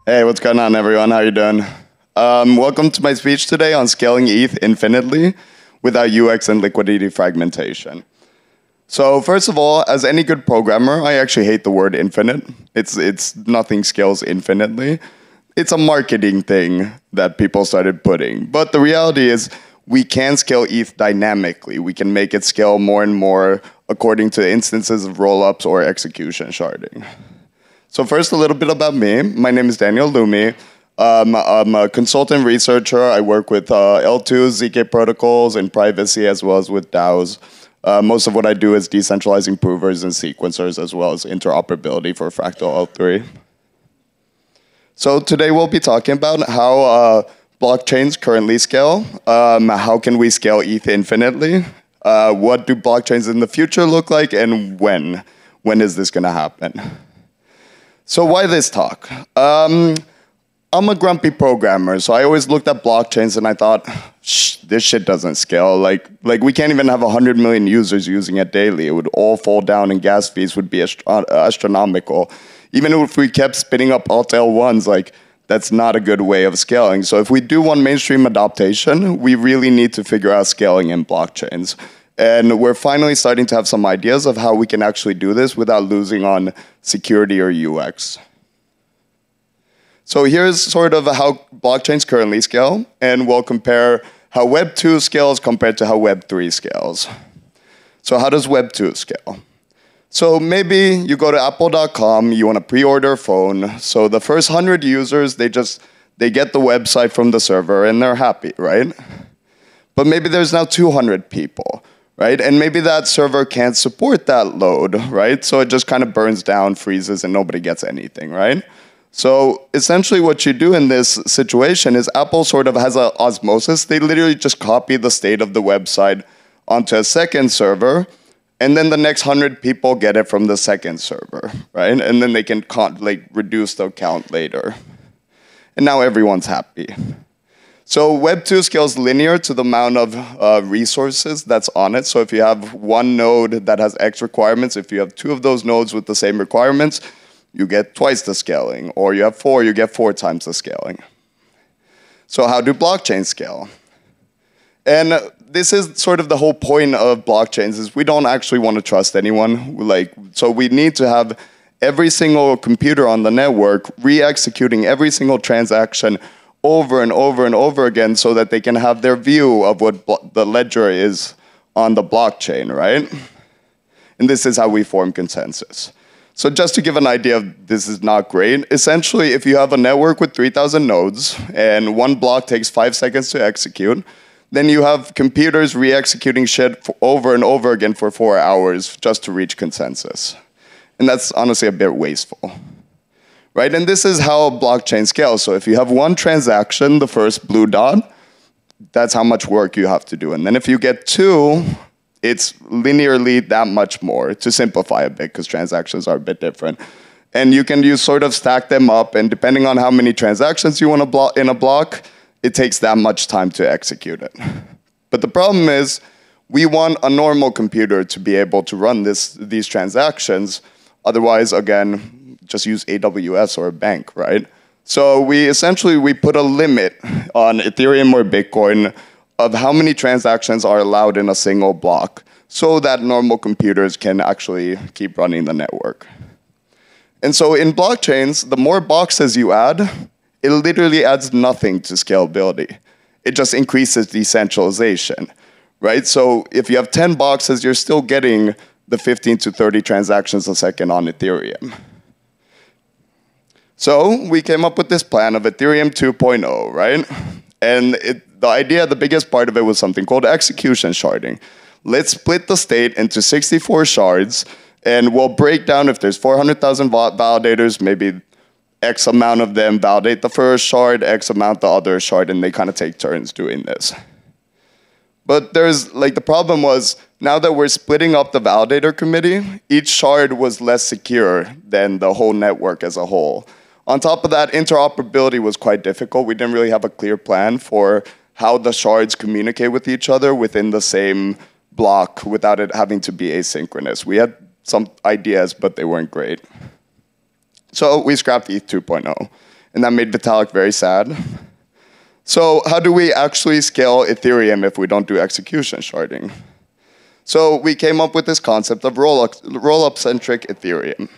Hey, what's going on, everyone? How you doing? Welcome to my speech today on scaling ETH infinitely without UX and liquidity fragmentation. So first of all, as any good programmer, I actually hate the word infinite. It's nothing scales infinitely. It's a marketing thing that people started putting. But the reality is we can scale ETH dynamically. We can make it scale more and more according to instances of rollups or execution sharding. So first, a little bit about me. My name is Daniel Lumi. I'm a consultant researcher. I work with L2, ZK protocols, and privacy, as well as with DAOs. Most of what I do is decentralizing provers and sequencers, as well as interoperability for Fractal L3. So today we'll be talking about how blockchains currently scale. How can we scale ETH infinitely? What do blockchains in the future look like, and when? When is this going to happen? So why this talk? I'm a grumpy programmer, so I always looked at blockchains and I thought, this shit doesn't scale. Like we can't even have 100 million users using it daily. It would all fall down and gas fees would be astronomical. Even if we kept spinning up alt L1s, that's not a good way of scaling. So if we do want mainstream adoption, we really need to figure out scaling in blockchains. And we're finally starting to have some ideas of how we can actually do this without losing on security or UX. So here's sort of how blockchains currently scale, and we'll compare how Web 2 scales compared to how Web 3 scales. So how does Web 2 scale? So maybe you go to apple.com, you want to pre-order a phone. So the first 100 users, they get the website from the server and they're happy, right? But maybe there's now 200 people. Right? And maybe that server can't support that load, right? So it just kind of burns down, freezes, and nobody gets anything, right? So essentially what you do in this situation is Apple sort of has an osmosis. They literally just copy the state of the website onto a second server, and then the next 100 people get it from the second server, right? And then they can reduce the count later. And now everyone's happy. So Web 2 scales linear to the amount of resources that's on it. So if you have one node that has X requirements, if you have two of those nodes with the same requirements, you get twice the scaling. Or you have four, you get 4 times the scaling. So how do blockchains scale? And this is sort of the whole point of blockchains, is we don't actually want to trust anyone. So we need to have every single computer on the network re-executing every single transaction over and over and over again so that they can have their view of what the ledger is on the blockchain, right? And this is how we form consensus. So just to give an idea of this is not great, essentially if you have a network with 3,000 nodes and one block takes 5 seconds to execute, then you have computers re-executing shit over and over again for 4 hours just to reach consensus. And that's honestly a bit wasteful. Right? And this is how a blockchain scales. So if you have one transaction, the first blue dot, that's how much work you have to do. And then if you get 2, it's linearly that much more, to simplify a bit, because transactions are a bit different. And you can sort of stack them up, and depending on how many transactions you want to in a block, it takes that much time to execute it. But the problem is, we want a normal computer to be able to run these transactions. Otherwise, again, just use AWS or a bank, right? So we put a limit on Ethereum or Bitcoin of how many transactions are allowed in a single block so that normal computers can actually keep running the network. And so in blockchains, the more boxes you add, it literally adds nothing to scalability. It just increases decentralization, right? So if you have 10 boxes, you're still getting the 15 to 30 transactions a second on Ethereum. So we came up with this plan of Ethereum 2.0, right? And the biggest part of it was something called execution sharding. Let's split the state into 64 shards, and we'll break down if there's 400,000 validators, maybe X amount of them validate the first shard, X amount the other shard, and they kind of take turns doing this. But the problem was, now that we're splitting up the validator committee, each shard was less secure than the whole network as a whole. On top of that, interoperability was quite difficult. We didn't really have a clear plan for how the shards communicate with each other within the same block without it having to be asynchronous. We had some ideas, but they weren't great. So we scrapped ETH 2.0. and that made Vitalik very sad. So how do we actually scale Ethereum if we don't do execution sharding? So we came up with this concept of rollup-centric Ethereum.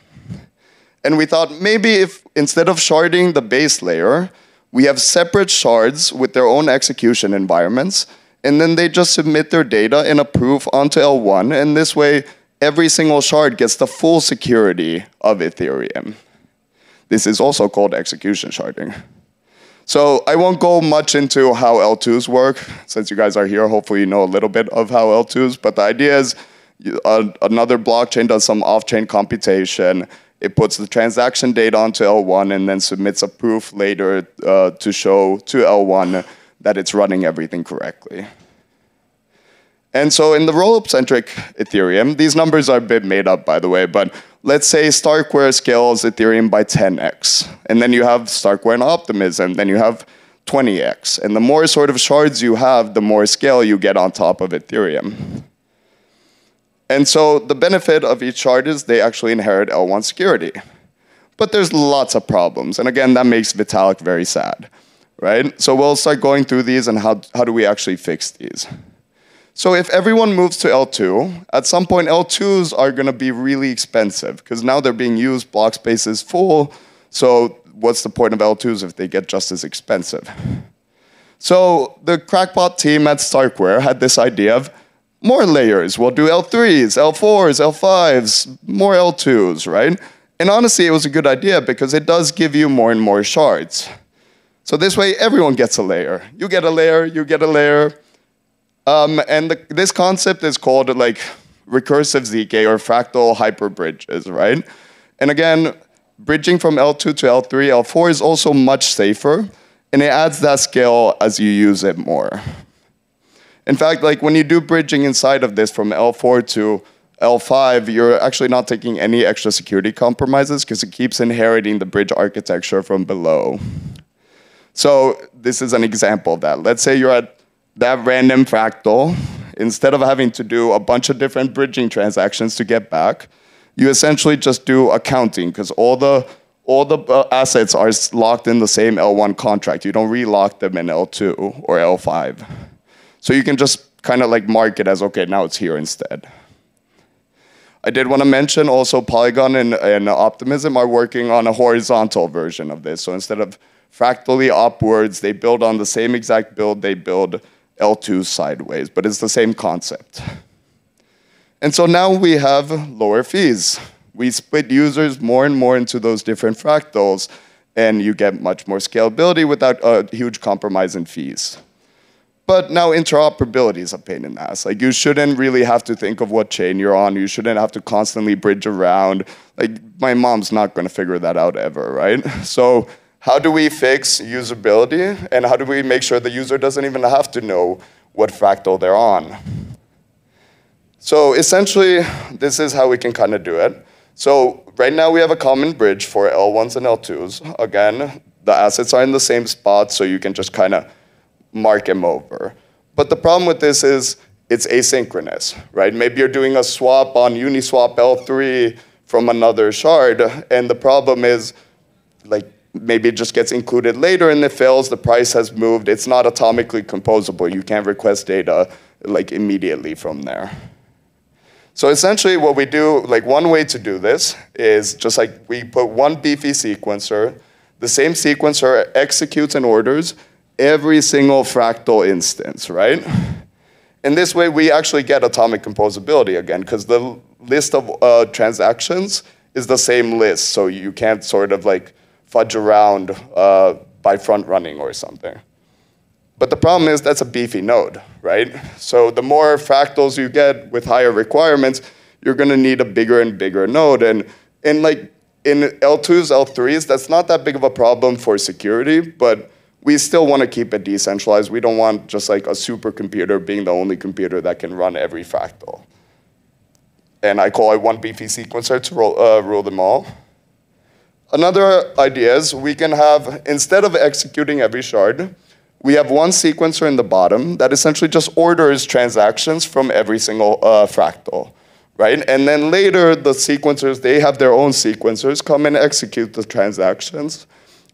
And we thought maybe if instead of sharding the base layer, we have separate shards with their own execution environments, and then they just submit their data in a proof onto L1, and this way every single shard gets the full security of Ethereum. This is also called execution sharding. So I won't go much into how L2s work. Since you guys are here, hopefully you know a little bit of how L2s, but the idea is another blockchain does some off-chain computation. It puts the transaction data onto L1 and then submits a proof later to show to L1 that it's running everything correctly. And so in the rollup-centric Ethereum, these numbers are a bit made up, by the way, but let's say Starkware scales Ethereum by 10x. And then you have Starkware and Optimism, then you have 20x. And the more sort of shards you have, the more scale you get on top of Ethereum. And so the benefit of each shard is they actually inherit L1 security. But there's lots of problems. And again, that makes Vitalik very sad, right? So we'll start going through these and how do we actually fix these. So if everyone moves to L2, at some point L2s are going to be really expensive because now they're being used, block space is full, so what's the point of L2s if they get just as expensive? So the crackpot team at Starkware had this idea of more layers. We'll do L3s, L4s, L5s, more L2s, right? And honestly, it was a good idea because it does give you more and more shards. So this way, everyone gets a layer. You get a layer, you get a layer. This concept is called like recursive ZK or fractal hyperbridges, right? And again, bridging from L2 to L3, L4 is also much safer, and it adds that scale as you use it more. In fact, like when you do bridging inside of this from L4 to L5, you're actually not taking any extra security compromises because it keeps inheriting the bridge architecture from below. So this is an example of that. Let's say you're at that random fractal. Instead of having to do a bunch of different bridging transactions to get back, you essentially just do accounting because all the assets are locked in the same L1 contract. You don't relock them in L2 or L5. So you can just kind of like mark it as, okay, now it's here instead. I did want to mention also Polygon and Optimism are working on a horizontal version of this. So instead of fractally upwards, they build on the same exact build, they build L2 sideways, but it's the same concept. And so now we have lower fees. We split users more and more into those different fractals, and you get much more scalability without a huge compromise in fees. But now interoperability is a pain in the ass. Like you shouldn't really have to think of what chain you're on. You shouldn't have to constantly bridge around. Like my mom's not going to figure that out ever, right? So how do we fix usability, and how do we make sure the user doesn't even have to know what fractal they're on? So essentially, this is how we can kind of do it. So right now we have a common bridge for L1s and L2s. Again, the assets are in the same spot, so you can just kind of mark them over. But the problem with this is it's asynchronous, right? Maybe you're doing a swap on Uniswap L3 from another shard, and the problem is, like, maybe it just gets included later and it fails, the price has moved, it's not atomically composable, you can't request data like immediately from there. So essentially what we do, like one way to do this is just like we put one beefy sequencer, the same sequencer executes and orders every single fractal instance, right? And this way we actually get atomic composability again, because the list of transactions is the same list, so you can't sort of like fudge around by front running or something. But the problem is that's a beefy node, right? So the more fractals you get with higher requirements, you're going to need a bigger and bigger node. And like in L2s, L3s, that's not that big of a problem for security, but we still want to keep it decentralized. We don't want just like a supercomputer being the only computer that can run every fractal. And I call it one beefy sequencer to rule them all. Another idea is we can have, instead of executing every shard, we have one sequencer in the bottom that essentially just orders transactions from every single fractal, right? And then later, the sequencers, they have their own sequencers come and execute the transactions.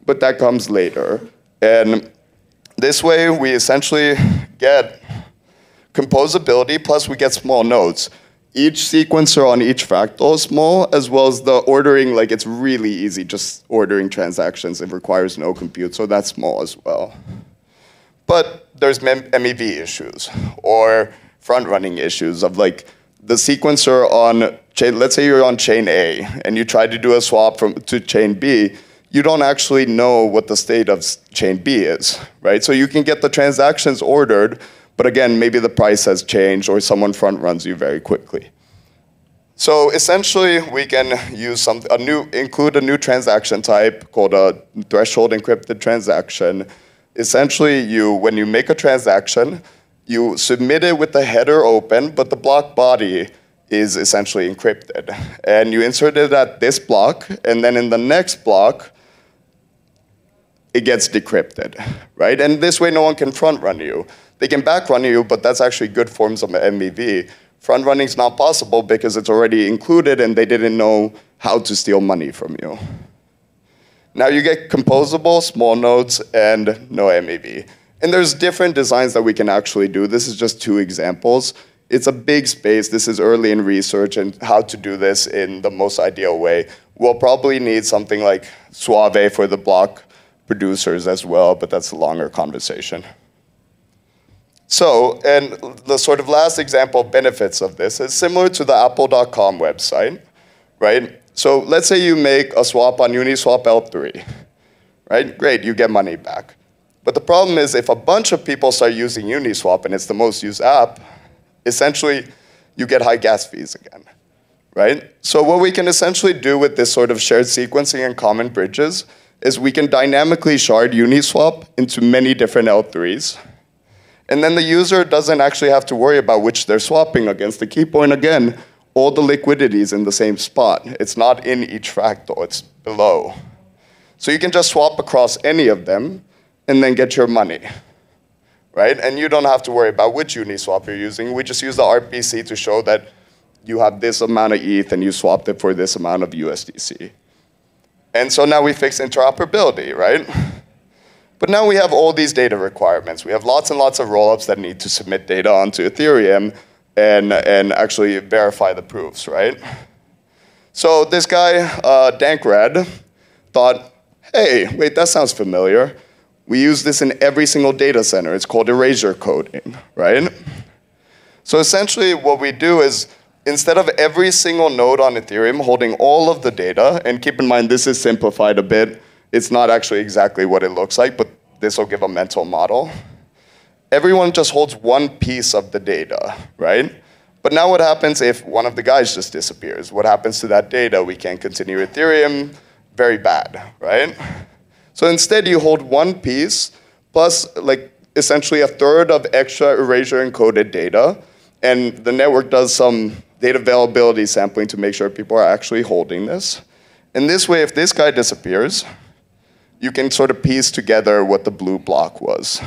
but that comes later. And this way, we essentially get composability, plus we get small nodes. Each sequencer on each fractal is small, as well as the ordering, like it's really easy, just ordering transactions. It requires no compute, so that's small as well. But there's MEV issues, or front-running issues of like the sequencer on chain, let's say you're on chain A, and you try to do a swap to chain B, you don't actually know what the state of chain B is, right? So you can get the transactions ordered, but again, maybe the price has changed or someone front runs you very quickly. So essentially, we can use include a new transaction type called a threshold encrypted transaction. Essentially, when you make a transaction, you submit it with the header open, but the block body is essentially encrypted. And you insert it at this block, and then in the next block, it gets decrypted, right? And this way, no one can front run you. They can back run you, but that's actually good forms of MEV. Front running is not possible because it's already included and they didn't know how to steal money from you. Now you get composable, small nodes, and no MEV. And there's different designs that we can actually do. This is just 2 examples. It's a big space. This is early in research and how to do this in the most ideal way. We'll probably need something like Suave for the block producers as well, but that's a longer conversation. So, and the sort of last example of benefits of this is similar to the apple.com website, right? So let's say you make a swap on Uniswap L3, right? Great, you get money back. But the problem is if a bunch of people start using Uniswap and it's the most used app, essentially you get high gas fees again, right? So what we can essentially do with this sort of shared sequencing and common bridges is we can dynamically shard Uniswap into many different L3s. And then the user doesn't actually have to worry about which they're swapping against. The key point, again, all the liquidity is in the same spot. It's not in each fractal, it's below. So you can just swap across any of them and then get your money, right? And you don't have to worry about which Uniswap you're using. We just use the RPC to show that you have this amount of ETH and you swapped it for this amount of USDC. And so now we fix interoperability, right? But now we have all these data requirements. We have lots and lots of rollups that need to submit data onto Ethereum and actually verify the proofs, right? So this guy, Dankred, thought, hey, wait, that sounds familiar. We use this in every single data center. It's called erasure coding, right? So essentially what we do is, instead of every single node on Ethereum holding all of the data, and keep in mind this is simplified a bit, it's not actually exactly what it looks like, but this will give a mental model. Everyone just holds one piece of the data, right? But now what happens if one of the guys just disappears? What happens to that data? We can't continue Ethereum. Very bad, right? So instead you hold one piece plus like essentially a third of extra erasure encoded data, and the network does some data availability sampling to make sure people are actually holding this. And this way, if this guy disappears, you can sort of piece together what the blue block was.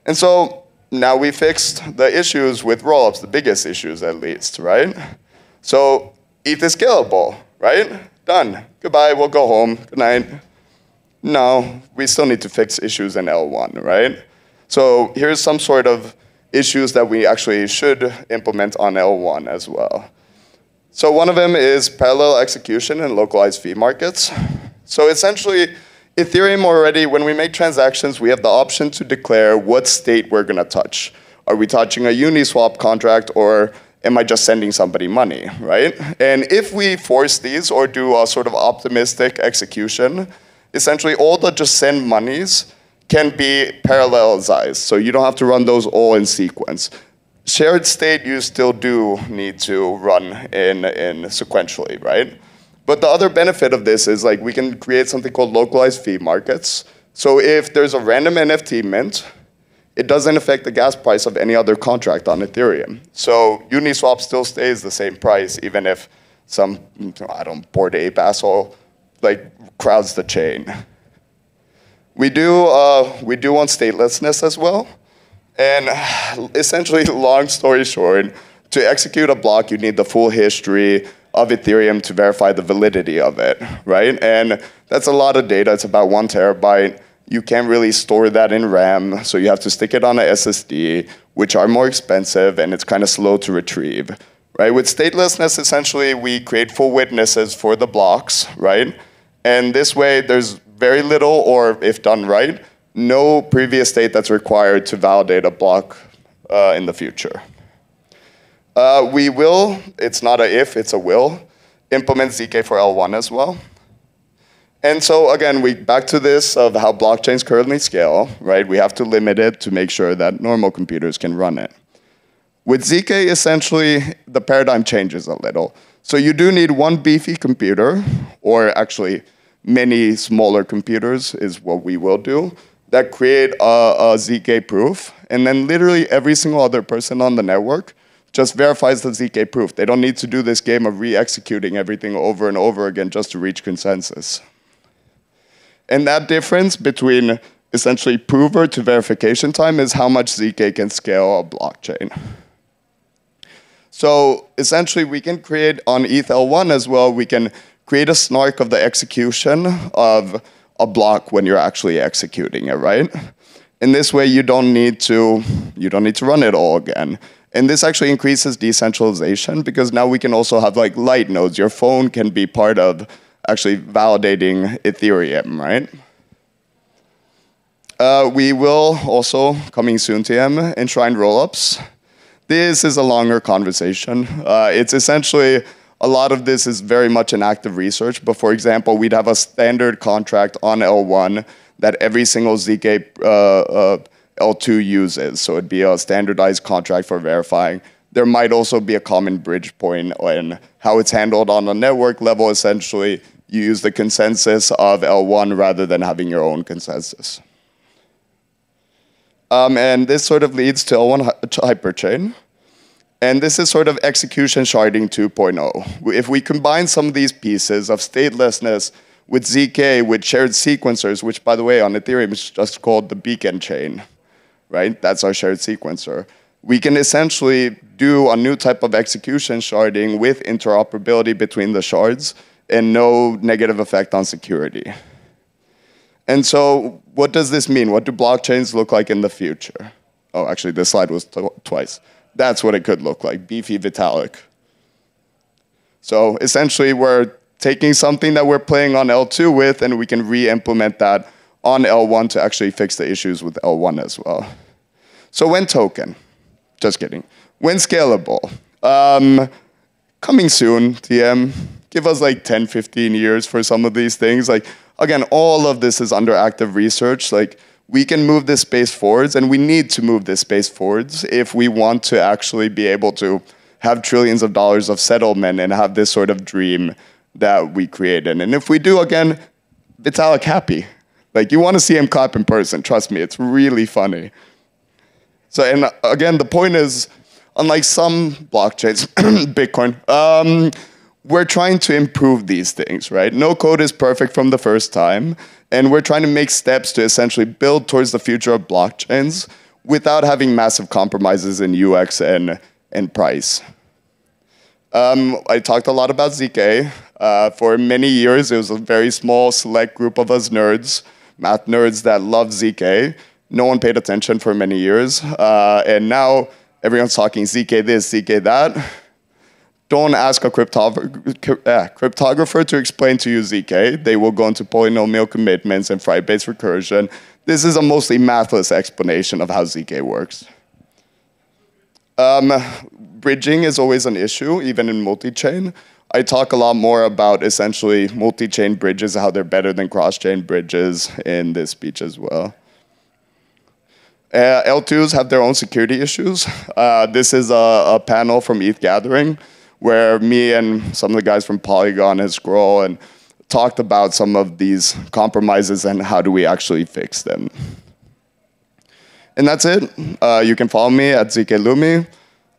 And so now we fixed the issues with rollups, the biggest issues at least, right? So ETH is scalable, right? Done. Goodbye, we'll go home. Good night. No, we still need to fix issues in L1, right? So here's some sort of issues that we actually should implement on L1 as well. So one of them is parallel execution and localized fee markets. So essentially, Ethereum already, when we make transactions, we have the option to declare what state we're going to touch. Are we touching a Uniswap contract, or am I just sending somebody money, right? And if we force these or do a sort of optimistic execution, essentially all the just send monies can be parallelized. So you don't have to run those all in sequence. Shared state, you still do need to run in sequentially, right? But the other benefit of this is like we can create something called localized fee markets. So if there's a random NFT mint, it doesn't affect the gas price of any other contract on Ethereum. So Uniswap still stays the same price, even if some, I don't, Bored Ape asshole like crowds the chain. We do want statelessness as well. And essentially, long story short, to execute a block, you need the full history, of Ethereum to verify the validity of it, right? And that's a lot of data. It's about 1 terabyte. You can't really store that in RAM, so you have to stick it on a SSD, which are more expensive, and it's kind of slow to retrieve, right? With statelessness, essentially, we create full witnesses for the blocks, right? And this way, there's very little, or if done right, no previous state that's required to validate a block in the future. We will, it's not a if, it's a will, implement ZK for L1 as well. And so again, back to this of how blockchains currently scale, right? We have to limit it to make sure that normal computers can run it. With ZK, essentially, the paradigm changes a little. So you do need one beefy computer, or actually many smaller computers is what we will do, that create a ZK proof. And then literally every single other person on the network just verifies the ZK proof. They don't need to do this game of re-executing everything over and over again just to reach consensus. And that difference between essentially prover to verification time is how much ZK can scale a blockchain. So essentially, we can create on ETH L1 as well, we can create a snark of the execution of a block when you're actually executing it, right? In this way, you don't need to run it all again. And this actually increases decentralization because now we can also have like light nodes. Your phone can be part of actually validating Ethereum, right? We will also, coming soon to enshrine rollups. This is a longer conversation. It's essentially, a lot of this is very much an active research, but for example, we'd have a standard contract on L1 that every single ZK L2 uses. So it'd be a standardized contract for verifying. There might also be a common bridge point in how it's handled on a network level. Essentially, you use the consensus of L1 rather than having your own consensus. And this sort of leads to L1 hyperchain. And this is sort of execution sharding 2.0. If we combine some of these pieces of statelessness with ZK, with shared sequencers, which by the way on Ethereum is just called the beacon chain, right? That's our shared sequencer. We can essentially do a new type of execution sharding with interoperability between the shards and no negative effect on security. And so what does this mean? What do blockchains look like in the future? Oh, actually, this slide was twice. That's what it could look like, beefy Vitalik. So essentially, we're taking something that we're playing on L2 with, and we can re-implement that on L1 to actually fix the issues with L1 as well. So when token? Just kidding. When scalable? Coming soon, TM. Give us like 10, 15 years for some of these things. Like, again, all of this is under active research. Like, we can move this space forwards, and we need to move this space forwards if we want to actually be able to have trillions of dollars of settlement and have this sort of dream that we created. And if we do, again, Vitalik happy. Like, you want to see him clap in person. Trust me, it's really funny. So, and again, the point is, unlike some blockchains, Bitcoin, we're trying to improve these things, right? No code is perfect from the first time, and we're trying to make steps to essentially build towards the future of blockchains without having massive compromises in UX and price. I talked a lot about ZK. For many years, it was a very small, select group of us nerds, math nerds that loved ZK. No one paid attention for many years, and now everyone's talking ZK this, ZK that. Don't ask a cryptographer to explain to you ZK. They will go into polynomial commitments and Fry-based recursion. This is a mostly mathless explanation of how ZK works. Bridging is always an issue, even in multi-chain. I talk a lot more about essentially multi-chain bridges, how they're better than cross-chain bridges in this speech as well. L2s have their own security issues. This is a panel from ETH Gathering, where me and some of the guys from Polygon and Scroll and talked about some of these compromises and how do we actually fix them. And that's it. You can follow me at ZK Lumi.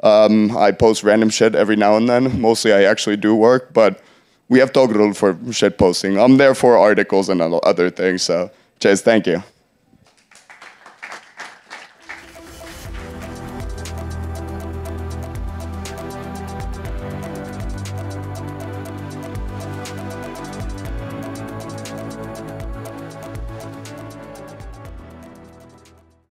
I post random shit every now and then. Mostly I actually do work, but we have Toggle for shit posting. I'm there for articles and other things, so cheers, thank you.